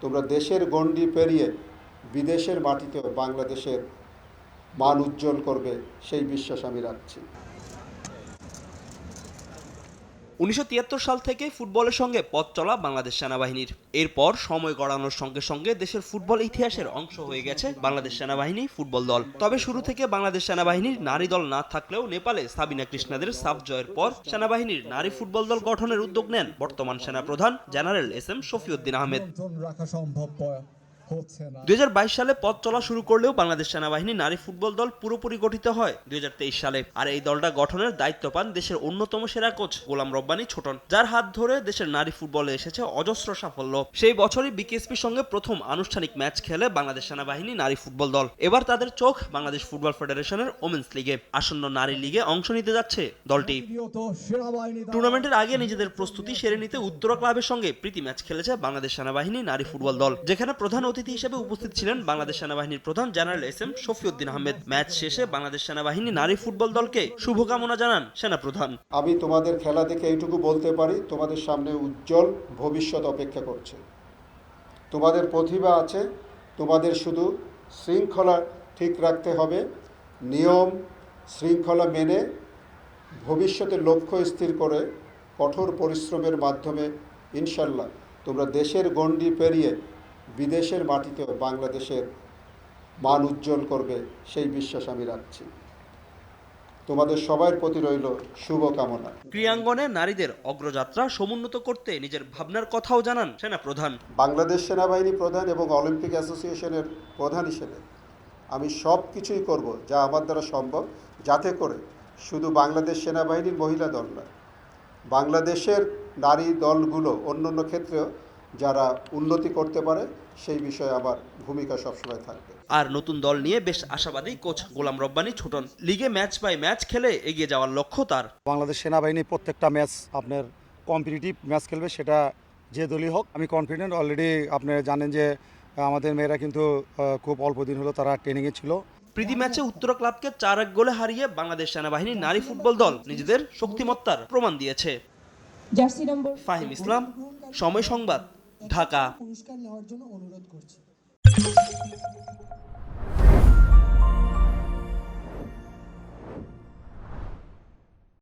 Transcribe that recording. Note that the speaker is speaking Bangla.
তোমরা দেশের গণ্ডি পেরিয়ে বিদেশের মাটিতেও বাংলাদেশের মান উজ্জ্বল করবে, সেই বিশ্বাস আমি রাখছি। 1973 সাল থেকে ফুটবলের সঙ্গে পথ চলা বাংলাদেশ সেনাবাহিনীর। এরপর সময় গড়ানোর সঙ্গে সঙ্গে দেশের ফুটবল ইতিহাসের অংশ হয়ে গেছে বাংলাদেশ সেনাবাহিনী ফুটবল দল। তবে শুরু থেকে বাংলাদেশ সেনাবাহিনীর নারী দল না থাকলেও নেপালে সাবিনা কৃষ্ণাদের সাফ জয়ের পর সেনাবাহিনীর নারী ফুটবল দল গঠনের উদ্যোগ নেন বর্তমান সেনাপ্রধান general S M Shafiuddin Ahmed. 2022 সালে পথ চলা শুরু করলেও বাংলাদেশ সেনাবাহিনী নারী ফুটবল দল পুরোপুরি গঠিত হয় 2023 সালে। আর এই দলটা গঠনের দায়িত্ব পান দেশের অন্যতম সেরা কোচ গোলাম রব্বানী ছোটন, যার হাত ধরে দেশের নারী ফুটবলে এসেছে অজস্র সাফল্য। সেই বছরই বিকেএসপির সঙ্গে প্রথম আনুষ্ঠানিক ম্যাচ খেলে বাংলাদেশ সেনাবাহিনী নারী ফুটবল দল। এবার তাদের চোখ বাংলাদেশ ফুটবল ফেডারেশনের ওমেন্স লিগে। আসন্ন নারী লিগে অংশ নিতে যাচ্ছে দলটি। টুর্নামেন্টের আগে নিজেদের প্রস্তুতি সেরে নিতে উত্তরা ক্লাবের সঙ্গে প্রীতি ম্যাচ খেলেছে বাংলাদেশ সেনাবাহিনী নারী ফুটবল দল, যেখানে প্রধান অতিথি হিসেবে উপস্থিত ছিলেন বাংলাদেশ সেনাবাহিনীর প্রধান general S M Shafiuddin Ahmed. Match শেষে বাংলাদেশ সেনাবাহিনী নারী ফুটবল দলকে শুভকামনা জানান সেনাপ্রধান। আমি তোমাদের খেলা দেখে এইটুকু বলতে পারি, তোমাদের সামনে উজ্জ্বল ভবিষ্যৎ অপেক্ষা করছে। তোমাদের প্রতিভা আছে, তোমাদের শুধু শৃঙ্খলা ঠিক রাখতে হবে। নিয়ম শৃঙ্খলা মেনে ভবিষ্যতের লক্ষ্য স্থির করে কঠোর পরিশ্রমের মাধ্যমে ইনশাল্লাহ তোমরা দেশের গণ্ডি পেরিয়ে বিদেশের মাটিতেও বাংলাদেশের মান উজ্জ্বল করবে, সেই বিশ্বাস আমি রাখছি। তোমাদের সবার প্রতি রইল শুভকামনা। ক্রীড়াঙ্গনে নারীদের অগ্রযাত্রা সমুন্নত করতে নিজের ভাবনার কথাও জানান সেনাপ্রধান। বাংলাদেশ সেনাবাহিনী প্রধান এবং অলিম্পিক অ্যাসোসিয়েশনের প্রধান হিসেবে আমি সব কিছুই করব যা আমার দ্বারা সম্ভব, যাতে করে শুধু বাংলাদেশ সেনাবাহিনীর মহিলা দল নয়, বাংলাদেশের নারী দলগুলো অন্যান্য ক্ষেত্রেও যারা উন্নতি করতে পারে, সেই বিষয়ে আমার ভূমিকা সবসময় থাকবে। আর নতুন দল নিয়ে বেশ আশাবাদী কোচ গোলাম রব্বানী ছোটন। লিগে ম্যাচ বাই ম্যাচ খেলে এগিয়ে যাওয়ার লক্ষ্য তার। বাংলাদেশ সেনাবাহিনী প্রত্যেকটা ম্যাচ আপনার কম্পিটিটিভ ম্যাচ খেলবে, সেটা যে দলই হোক। আমি কনফিডেন্ট। অলরেডি আপনারা জানেন যে আমাদের মেয়েরা কিন্তু খুব অল্প দিন হলো তারা ট্রেনিংয়ে ছিল। প্রীতি ম্যাচে উত্তরা ক্লাবকে 4-1 গোলে হারিয়ে বাংলাদেশ সেনাবাহিনী নারী ফুটবল দল নিজেদের শক্তিমত্তার প্রমাণ দিয়েছে। ফাহিম ইসলাম, সময় সংবাদ, ঢাকা।